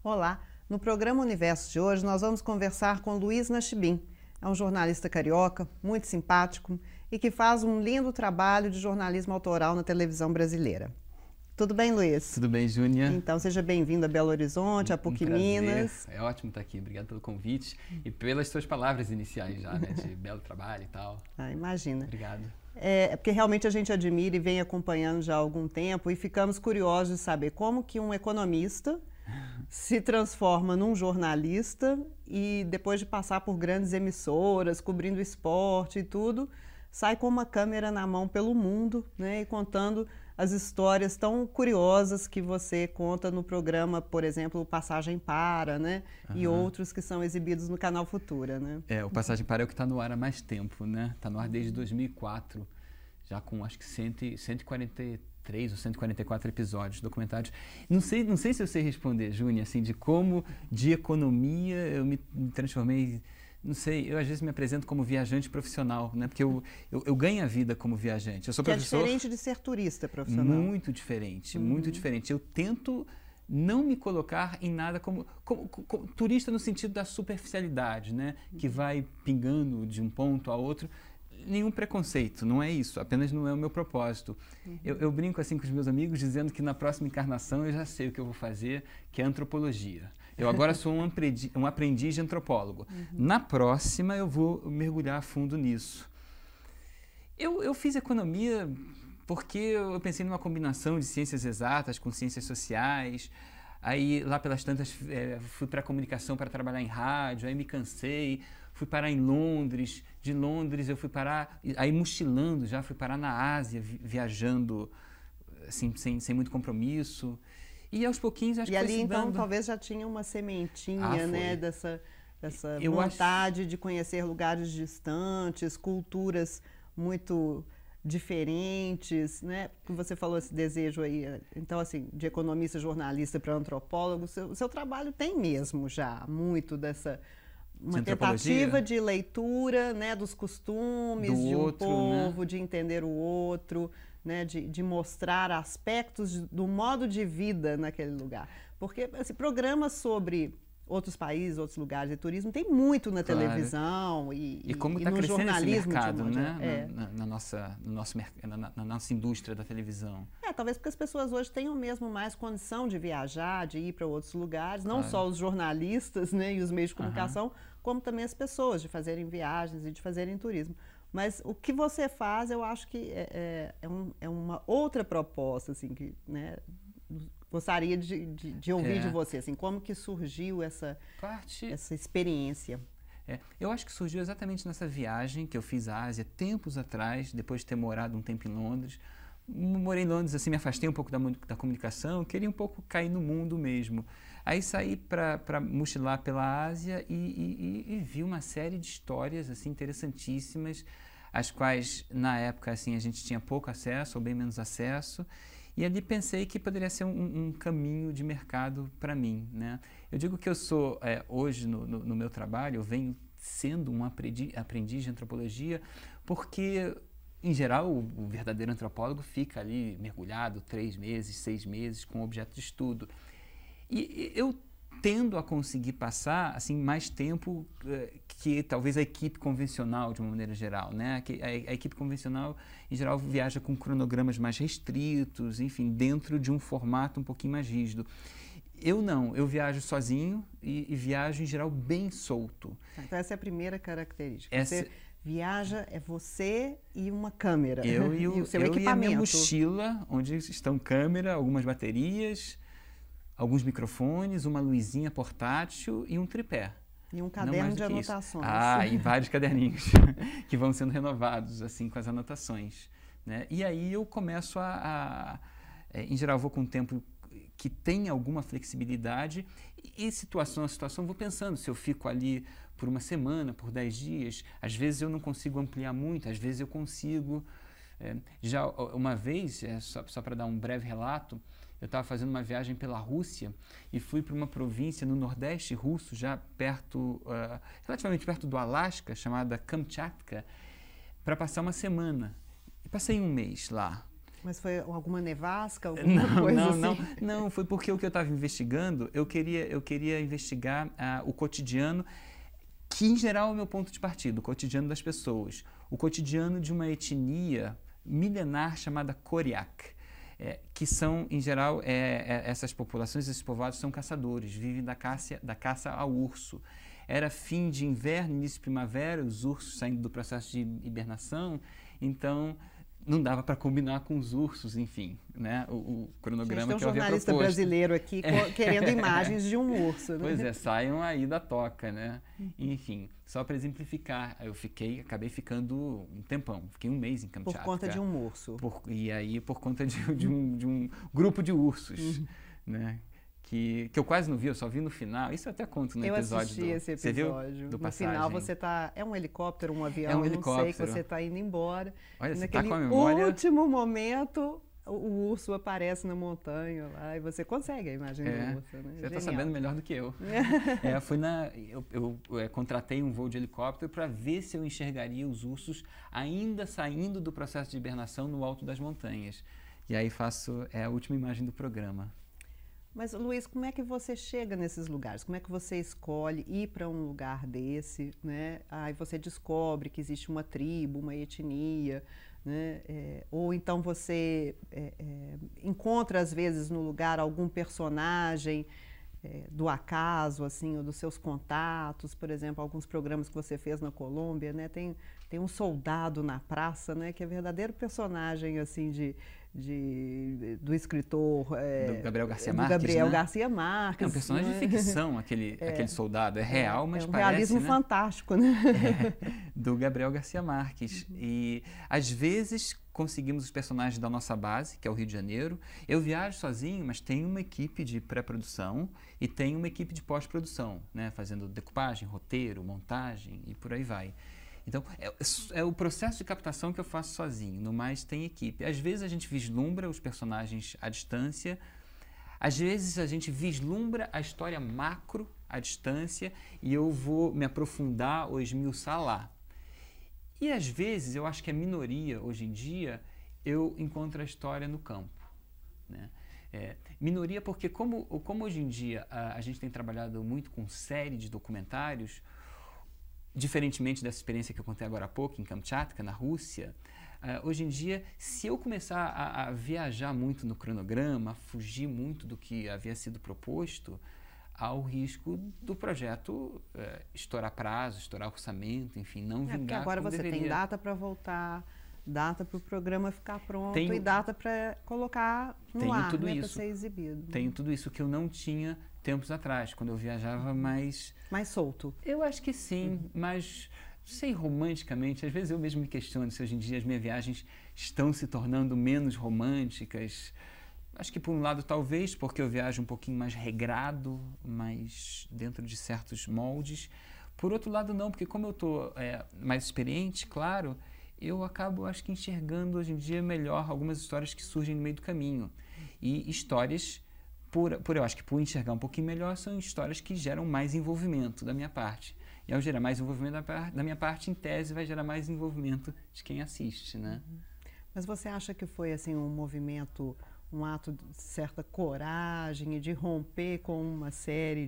Olá, no programa Universo de hoje nós vamos conversar com Luiz Nachibim. É um jornalista carioca, muito simpático e que faz um lindo trabalho de jornalismo autoral na televisão brasileira. Tudo bem, Luiz? Tudo bem, Júnia? Então, seja bem-vindo a Belo Horizonte, a PUC Minas. É ótimo estar aqui. Obrigado pelo convite e pelas suas palavras iniciais já, né? De belo trabalho e tal. Ah, imagina. Obrigado. É porque realmente a gente admira e vem acompanhando já há algum tempo e ficamos curiosos de saber como que um economista se transforma num jornalista e depois de passar por grandes emissoras, cobrindo esporte e tudo, sai com uma câmera na mão pelo mundo, né, e contando as histórias tão curiosas que você conta no programa, por exemplo, o Passagem Para, né, e outros que são exibidos no canal Futura, né? O Passagem Para é o que está no ar há mais tempo, né? Está no ar desde 2004, já com acho que 143 ou 144 episódios documentários. Não sei se eu sei responder, Júnia, assim, de como de economia eu me transformei. Não sei, eu às vezes me apresento como viajante profissional, né? Porque eu ganho a vida como viajante. Eu sou professor. É diferente de ser turista profissional. Muito diferente, muito diferente. Eu tento não me colocar em nada como turista no sentido da superficialidade, né? Que vai pingando de um ponto a outro. Nenhum preconceito, não é isso, apenas não é o meu propósito. Eu brinco assim com os meus amigos dizendo que na próxima encarnação eu já sei o que eu vou fazer, que é antropologia. Eu agora sou um aprendiz de antropólogo. Na próxima eu vou mergulhar a fundo nisso. Eu fiz economia porque eu pensei numa combinação de ciências exatas com ciências sociais. Aí lá pelas tantas fui para a comunicação para trabalhar em rádio, aí me cansei. Fui parar em Londres, de Londres eu fui parar, aí mochilando já, fui parar na Ásia, viajando assim, sem muito compromisso. E aos pouquinhos acho que foi ali se então dando. talvez já tinha uma sementinha, né, dessa Eu vontade de conhecer lugares distantes, culturas muito diferentes, né? Você falou esse desejo aí, então assim, de economista, jornalista para antropólogo, o seu trabalho tem mesmo já muito dessa uma tentativa de leitura, né, dos costumes do de um outro, povo, né? de entender o outro, né, de mostrar aspectos do modo de vida naquele lugar. Porque esse programa sobre outros países, outros lugares de turismo tem muito na televisão e como está no crescendo jornalismo esse mercado, né? Na nossa indústria da televisão. Talvez porque as pessoas hoje tenham mesmo mais condição de viajar, de ir para outros lugares, não só os jornalistas, né, e os meios de comunicação, como também as pessoas, de fazerem viagens e de fazerem turismo. Mas o que você faz, eu acho que é uma outra proposta, assim, que, né, gostaria de ouvir de você, assim, como que surgiu essa experiência? Eu acho que surgiu exatamente nessa viagem que eu fiz à Ásia tempos atrás, depois de ter morado um tempo em Londres. Morei em Londres, assim, me afastei um pouco da comunicação, queria um pouco cair no mundo mesmo. Aí saí para mochilar pela Ásia e vi uma série de histórias assim, interessantíssimas, às quais na época assim, a gente tinha pouco acesso ou bem menos acesso. E ali pensei que poderia ser um caminho de mercado para mim, né? Eu digo que eu sou, hoje no meu trabalho, eu venho sendo um aprendiz de antropologia, porque, em geral, o verdadeiro antropólogo fica ali mergulhado 3 meses, 6 meses com objeto de estudo. E eu tendo a conseguir passar assim, mais tempo que talvez a equipe convencional, de uma maneira geral, né? A equipe convencional, em geral, viaja com cronogramas mais restritos, enfim, dentro de um formato um pouquinho mais rígido. Eu não, eu viajo sozinho e viajo, em geral, bem solto. Então essa é a primeira característica. Você viaja, é você e uma câmera. Eu o seu equipamento. E a minha mochila, onde estão câmera, algumas baterias, alguns microfones, uma luzinha portátil e um tripé. E um caderno de anotações. E vários caderninhos que vão sendo renovados assim com as anotações, né? E aí eu começo em geral, vou com um tempo que tem alguma flexibilidade e situação a situação, vou pensando se eu fico ali por uma semana, por 10 dias, às vezes eu não consigo ampliar muito, às vezes eu consigo. Já uma vez, só para dar um breve relato, eu estava fazendo uma viagem pela Rússia e fui para uma província no nordeste russo, já relativamente perto do Alasca, chamada Kamchatka, para passar uma semana. E passei um mês lá. Mas foi alguma nevasca, alguma coisa assim? Não, foi porque o que eu estava investigando, eu queria investigar o cotidiano, que em geral é o meu ponto de partida, o cotidiano das pessoas, o cotidiano de uma etnia milenar chamada Koryak, que são, em geral, essas populações, esses povoados são caçadores, vivem da caça ao urso. Era fim de inverno, início de primavera, os ursos saindo do processo de hibernação, então não dava para combinar com os ursos, enfim, né? O cronograma Gente, que eu havia proposto. Tem um jornalista brasileiro aqui querendo imagens de um urso, né? Pois é, saiam aí da toca, né? Enfim, só para exemplificar, acabei ficando um tempão, fiquei um mês em Kamchatka. Por conta de um urso. E aí por conta de um grupo de ursos, né? Que eu quase não vi, eu só vi no final. Isso eu até conto no episódio. Eu assisti esse episódio. Você viu? Do no Passagem. final você está... É um helicóptero, um avião, é um helicóptero. Não sei, que você está indo embora. Olha, e você naquele tá com a memória... último momento, o urso aparece na montanha lá e você consegue a imagem do urso. Né? Você está sabendo melhor do que eu. Eu contratei um voo de helicóptero para ver se eu enxergaria os ursos ainda saindo do processo de hibernação no alto das montanhas. E aí a última imagem do programa. Mas, Luiz, como é que você chega nesses lugares? Como é que você escolhe ir para um lugar desse, né? Aí você descobre que existe uma tribo, uma etnia, né? Ou então você encontra, às vezes, no lugar algum personagem do acaso, assim, ou dos seus contatos. Por exemplo, alguns programas que você fez na Colômbia, né? Tem um soldado na praça, né? Que é verdadeiro personagem, assim, do escritor... do Gabriel Garcia do Marques, Gabriel né? Garcia Marques. É um personagem de ficção, aquele soldado. É real, mas um parece, realismo né? fantástico, né? Do Gabriel Garcia Marques. E, às vezes, conseguimos os personagens da nossa base, que é o Rio de Janeiro. Eu viajo sozinho, mas tenho uma equipe de pré-produção e tenho uma equipe de pós-produção, né? Fazendo decupagem, roteiro, montagem e por aí vai. Então, é o processo de captação que eu faço sozinho, no mais tem equipe. Às vezes a gente vislumbra os personagens à distância, às vezes a gente vislumbra a história macro à distância e eu vou me aprofundar ou esmiuçar lá. E às vezes, eu acho que a minoria, hoje em dia, eu encontro a história no campo, né? Minoria porque como hoje em dia a gente tem trabalhado muito com série de documentários, diferentemente dessa experiência que eu contei agora há pouco, em Kamchatka, na Rússia, hoje em dia, se eu começar a viajar muito no cronograma, fugir muito do que havia sido proposto, há o risco do projeto estourar prazo, estourar orçamento, enfim, não vingar porque agora como você deveria. tem data para voltar, data para o programa ficar pronto e data para colocar no ar, tudo né, para isso. ser exibido. Tenho tudo isso que eu não tinha tempos atrás, quando eu viajava mais solto. Eu acho que sim, mas sei romanticamente, às vezes eu mesmo me questiono se hoje em dia as minhas viagens estão se tornando menos românticas. Acho que por um lado talvez porque eu viajo um pouquinho mais regrado, mais dentro de certos moldes. Por outro lado não, porque como eu estou mais experiente, claro, eu acabo acho que enxergando hoje em dia melhor algumas histórias que surgem no meio do caminho. E histórias eu acho que por enxergar um pouquinho melhor, são histórias que geram mais envolvimento da minha parte. E ao gerar mais envolvimento da minha parte, em tese, vai gerar mais envolvimento de quem assiste, né? Mas você acha que foi assim um movimento, um ato de certa coragem e de romper com uma série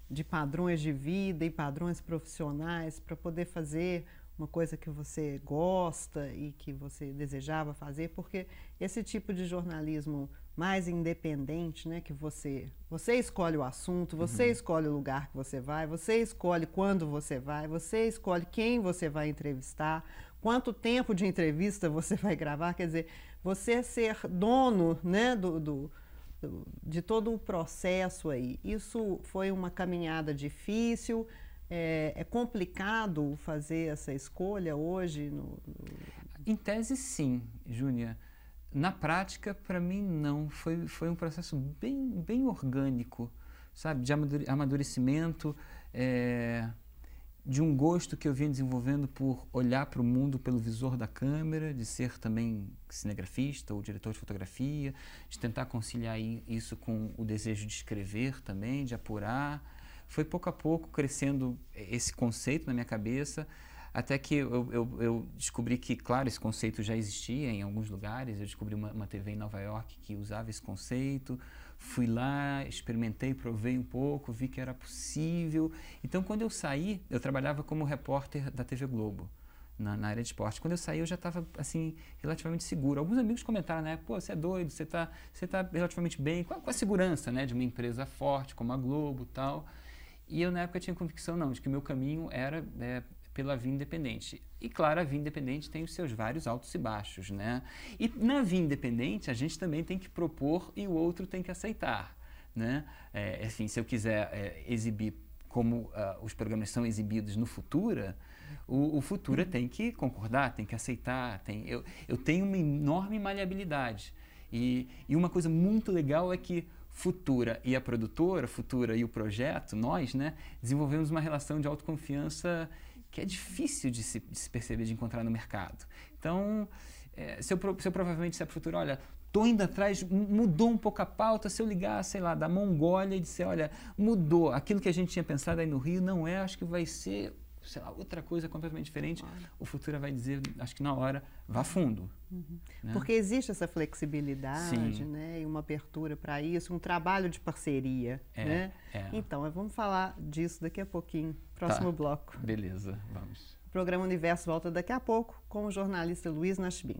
de padrões de vida e padrões profissionais para poder fazer uma coisa que você gosta e que você desejava fazer? Porque esse tipo de jornalismo mais independente, né, que você escolhe o assunto, você escolhe o lugar que você escolhe quando você vai, você escolhe quem você vai entrevistar, quanto tempo de entrevista você vai gravar, quer dizer, você ser dono, né, de todo o processo aí. Isso foi uma caminhada difícil, é complicado fazer essa escolha hoje? Em tese, sim, Júnia. Na prática, para mim, não. Foi um processo bem orgânico, sabe? De amadurecimento, de um gosto que eu vinha desenvolvendo por olhar para o mundo pelo visor da câmera, de ser também cinegrafista ou diretor de fotografia, de tentar conciliar isso com o desejo de escrever também, de apurar. Foi pouco a pouco crescendo esse conceito na minha cabeça. até que eu descobri que, claro, esse conceito já existia em alguns lugares. Eu descobri uma TV em Nova York que usava esse conceito. Fui lá, experimentei, provei um pouco, vi que era possível. Então, quando eu saí, eu trabalhava como repórter da TV Globo, na área de esporte. Quando eu saí, eu já estava, assim, relativamente seguro. Alguns amigos comentaram, né? Pô, você é doido, você tá relativamente bem, com a segurança, né, de uma empresa forte como a Globo e tal. E eu, na época, tinha convicção, não, de que o meu caminho era pela via independente. E, claro, a via independente tem os seus vários altos e baixos, né? E na via independente, a gente também tem que propor e o outro tem que aceitar, né? Assim, se eu quiser exibir como os programas são exibidos no Futura, o Futura tem que concordar, tem que aceitar. Eu tenho uma enorme maleabilidade. E uma coisa muito legal é que Futura e a produtora, Futura e o projeto, nós, né, desenvolvemos uma relação de autoconfiança que é difícil de se perceber, de encontrar no mercado. Então, se eu provavelmente disser para o Futura, olha, estou indo atrás, mudou um pouco a pauta, se eu ligar, sei lá, da Mongólia e disser, olha, mudou, aquilo que a gente tinha pensado aí no Rio não é, acho que vai ser, sei lá, outra coisa completamente diferente, o Futura vai dizer, acho que na hora, vá fundo. Né? Porque existe essa flexibilidade, né, e uma abertura para isso, um trabalho de parceria. Né? Então, vamos falar disso daqui a pouquinho, próximo bloco. Beleza, vamos. O programa Universo volta daqui a pouco com o jornalista Luiz Nachbin.